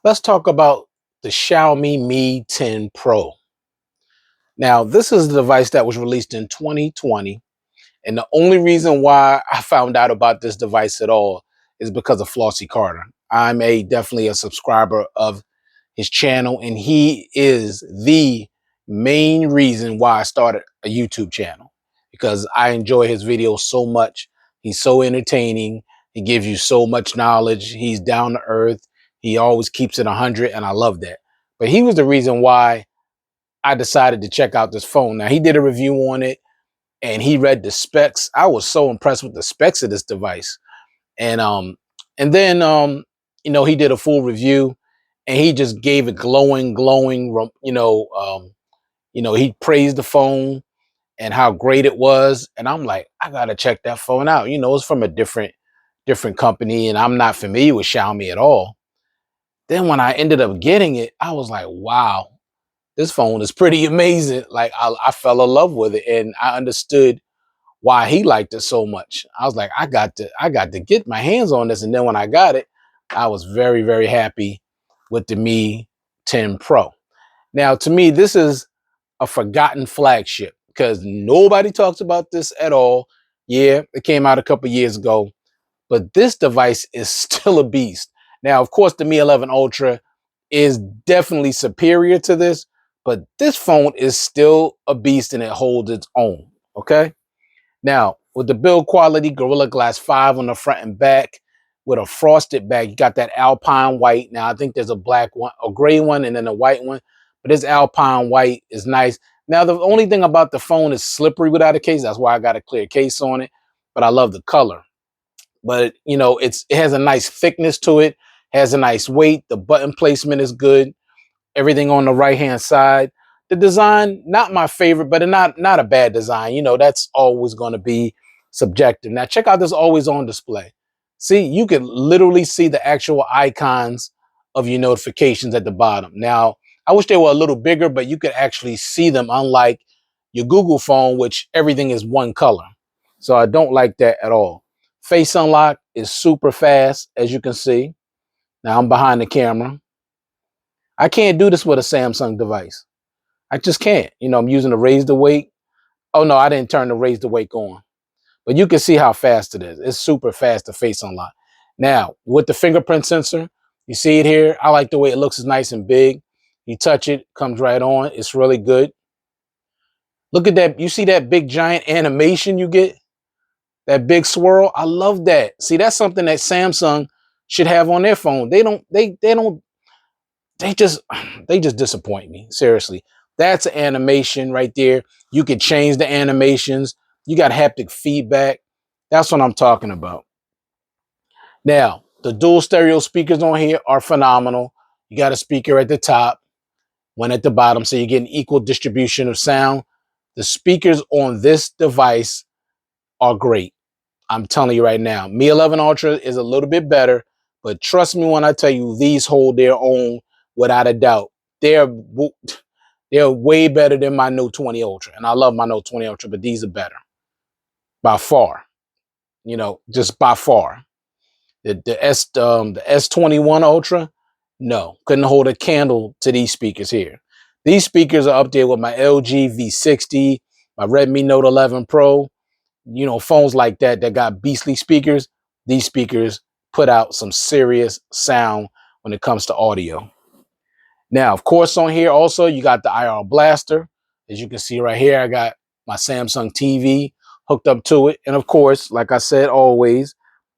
Let's talk about the Xiaomi Mi 10 Pro. Now, this is the device that was released in 2020. And the only reason why I found out about this device at all is because of Flossie Carter. I'm definitely a subscriber of his channel, and he is the main reason why I started a YouTube channel because I enjoy his videos so much. He's so entertaining. He gives you so much knowledge. He's down to earth. He always keeps it 100, and I love that. But he was the reason why I decided to check out this phone. Now, he did a review on it and he read the specs. I was so impressed with the specs of this device. And then he did a full review and he just gave it glowing, he praised the phone and how great it was. And I'm like, I gotta check that phone out. It's from a different company, and I'm not familiar with Xiaomi at all. Then when I ended up getting it, I was like, wow, this phone is pretty amazing. Like I fell in love with it, and I understood why he liked it so much. I was like, I got to get my hands on this. And then when I got it, I was very, very happy with the Mi 10 Pro. Now, to me, this is a forgotten flagship because nobody talks about this at all. Yeah, it came out a couple years ago, but this device is still a beast. Now, of course, the Mi 11 Ultra is definitely superior to this, but this phone is still a beast and it holds its own. Okay. Now, with the build quality, Gorilla Glass 5 on the front and back with a frosted back, you got that Alpine white. Now, I think there's a black one, a gray one, and then a white one. But this Alpine white is nice. Now, the only thing about the phone is slippery without a case. That's why I got a clear case on it. But I love the color. But, it has a nice thickness to it, has a nice weight. The button placement is good. Everything on the right hand side. The design, not my favorite, but not a bad design. That's always going to be subjective. Now check out this always on display. See, you can literally see the actual icons of your notifications at the bottom. Now, I wish they were a little bigger, but you could actually see them, unlike your Google phone, which everything is one color. So I don't like that at all. Face unlock is super fast, as you can see. Now I'm behind the camera. I can't do this with a Samsung device. I just can't. I'm using the raise the wake. Oh no, I didn't turn the raise the wake on. But you can see how fast it is. It's super fast to face unlock. Now, with the fingerprint sensor, you see it here. I like the way it looks. It's nice and big. You touch it, comes right on. It's really good. Look at that. You see that big giant animation you get? That big swirl? I love that. See, that's something that Samsung should have on their phone. They just they just disappoint me, seriously. That's an animation right there. You can change the animations. You got haptic feedback. That's what I'm talking about. Now, the dual stereo speakers on here are phenomenal. You got a speaker at the top, one at the bottom, so you get an equal distribution of sound. The speakers on this device are great. I'm telling you right now. Mi 11 Ultra is a little bit better, but trust me when I tell you, these hold their own without a doubt. They're they're way better than my Note 20 Ultra, and I love my Note 20 Ultra, but these are better by far. Just by far. The S21 Ultra, no, couldn't hold a candle to these speakers here. These speakers are up there with my LG V60, my Redmi Note 11 Pro. Phones like that got beastly speakers. These speakers put out some serious sound when it comes to audio. Now, of course, on here also, you got the IR blaster. As you can see right here, I got my Samsung TV hooked up to it. And of course, like I said, always,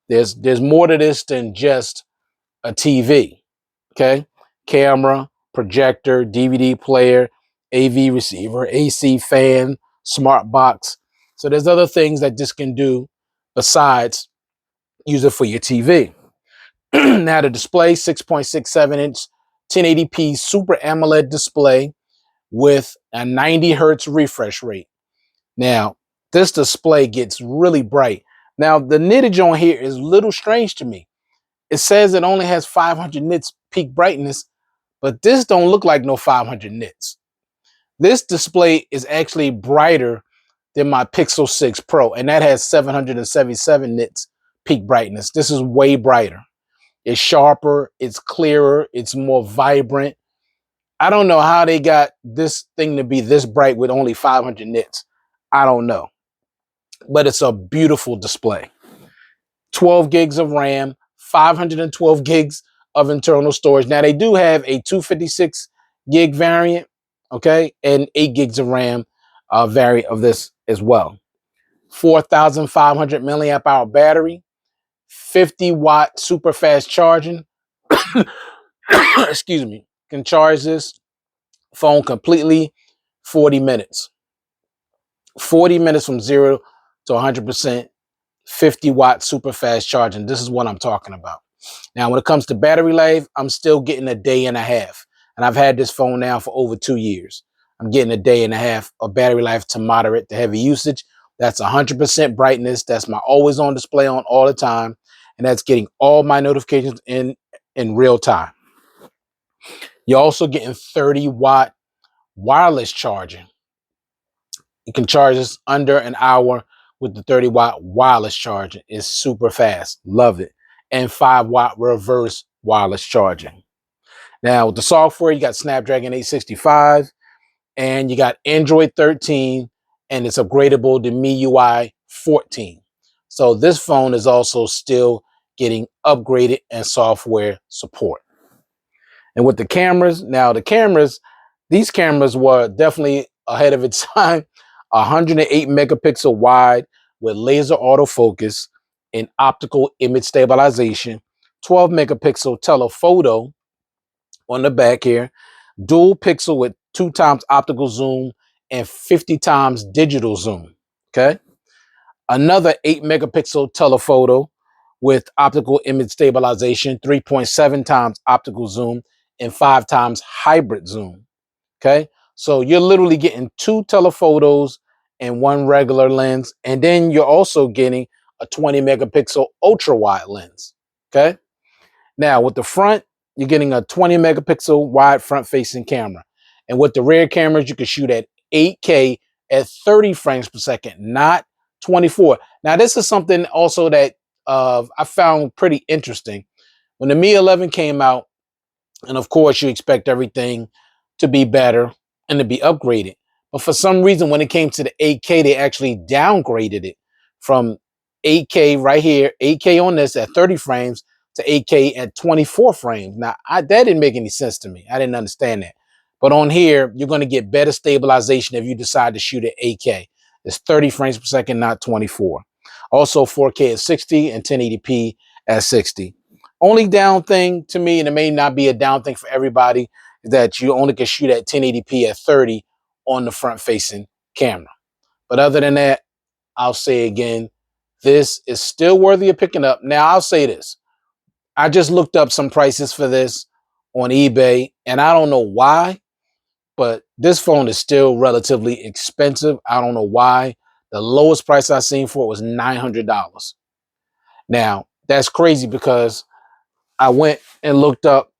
there's more to this than just a TV. Okay. Camera, projector, DVD player, AV receiver, AC fan, smart box. So there's other things that this can do besides use it for your TV. Now the display, 6.67-inch 1080p Super AMOLED display with a 90 hertz refresh rate. Now, this display gets really bright. Now, the nittage on here is a little strange to me. It says it only has 500 nits peak brightness, but this don't look like no 500 nits. This display is actually brighter than my Pixel 6 Pro, and that has 777 nits peak brightness. This is way brighter. It's sharper, it's clearer, it's more vibrant. I don't know how they got this thing to be this bright with only 500 nits. I don't know, but it's a beautiful display. 12 gigs of RAM, 512 gigs of internal storage. Now they do have a 256 gig variant, okay, and 8 gigs of RAM variant of this as well. 4,500 milliamp hour battery, 50-watt super fast charging. Excuse me. Can charge this phone completely 40 minutes. 40 minutes from 0 to 100%, 50-watt super fast charging. This is what I'm talking about. Now, when it comes to battery life, I'm still getting a day and a half. And I've had this phone now for over 2 years. I'm getting a day and a half of battery life to moderate to heavy usage. That's 100% brightness. That's my always on display on all the time. And that's getting all my notifications in real time. You're also getting 30-watt wireless charging. You can charge this under an hour with the 30-watt wireless charging. It's super fast. Love it. And 5-watt reverse wireless charging. Now, with the software, you got Snapdragon 865 and you got Android 13, and it's upgradable to MIUI 14. So this phone is also still getting upgraded and software support. And with the cameras, now the cameras, these cameras were definitely ahead of its time. 108 megapixel wide with laser autofocus and optical image stabilization, 12 megapixel telephoto on the back here, dual pixel with 2 times optical zoom and 50 times digital zoom. Okay. Another 8 megapixel telephoto with optical image stabilization, 3.7 times optical zoom and 5 times hybrid zoom. Okay. So you're literally getting 2 telephotos and 1 regular lens. And then you're also getting a 20 megapixel ultra wide lens. Okay. Now with the front, you're getting a 20 megapixel wide front facing camera. And with the rear cameras, you can shoot at 8K at 30 frames per second, not 24. Now, this is something also that I found pretty interesting. When the Mi 11 came out, and of course, you expect everything to be better and to be upgraded. But for some reason, when it came to the 8K, they actually downgraded it from 8K right here, 8K on this at 30 frames to 8K at 24 frames. Now, that didn't make any sense to me. I didn't understand that. But on here, you're going to get better stabilization if you decide to shoot at 8K. It's 30 frames per second, not 24. Also, 4K at 60 and 1080p at 60. Only down thing to me, and it may not be a down thing for everybody, is that you only can shoot at 1080p at 30 on the front-facing camera. But other than that, I'll say again, this is still worthy of picking up. Now, I'll say this. I just looked up some prices for this on eBay, and I don't know why, but this phone is still relatively expensive. I don't know why. The lowest price I seen for it was $900. Now, that's crazy because I went and looked up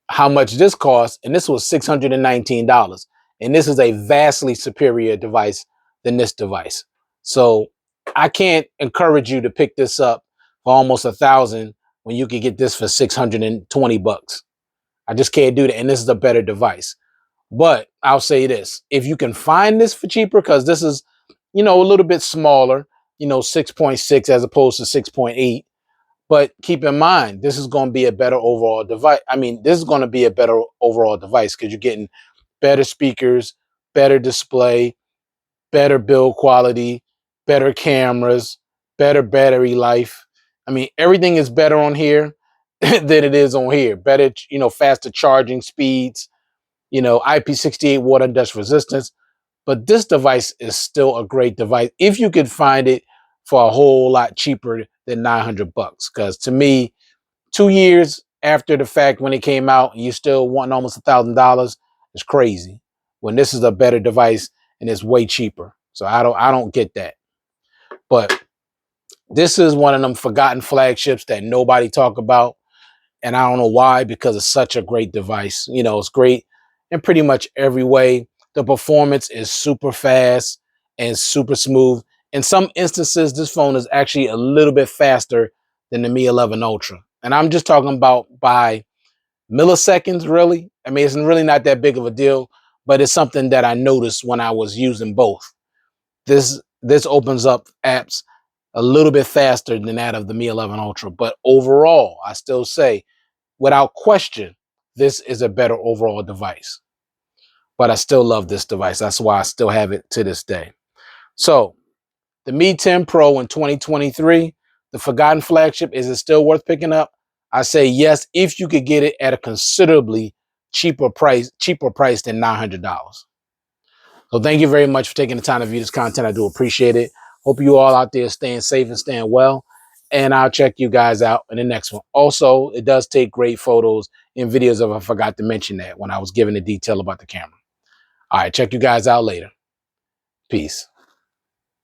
how much this costs, and this was $619. And this is a vastly superior device than this device. So I can't encourage you to pick this up for almost $1,000 when you could get this for 620 bucks. I just can't do that. And this is a better device. But I'll say this, if you can find this for cheaper, because this is, a little bit smaller, 6.6 as opposed to 6.8. But keep in mind, this is going to be a better overall device. I mean, this is going to be a better overall device because you're getting better speakers, better display, better build quality, better cameras, better battery life. I mean, everything is better on here than it is on here. Better, faster charging speeds, IP68 water and dust resistance. But this device is still a great device if you could find it for a whole lot cheaper than 900 bucks. Because to me, 2 years after the fact when it came out, and you still want almost $1,000 is crazy. When this is a better device and it's way cheaper, so I don't get that. But this is one of them forgotten flagships that nobody talk about. And I don't know why, because it's such a great device. It's great in pretty much every way. The performance is super fast and super smooth. In some instances, this phone is actually a little bit faster than the Mi 11 Ultra. And I'm just talking about by milliseconds, really. I mean, it's really not that big of a deal, but it's something that I noticed when I was using both. This opens up apps a little bit faster than that of the Mi 11 Ultra. But overall, I still say, without question, this is a better overall device. But I still love this device. That's why I still have it to this day. So the Mi 10 Pro in 2023, the Forgotten Flagship, is it still worth picking up? I say yes, if you could get it at a considerably cheaper price than $900. So thank you very much for taking the time to view this content. I do appreciate it. Hope you all out there staying safe and staying well. And I'll check you guys out in the next one. Also, it does take great photos and videos if I forgot to mention that when I was giving the detail about the camera. All right, check you guys out later. Peace.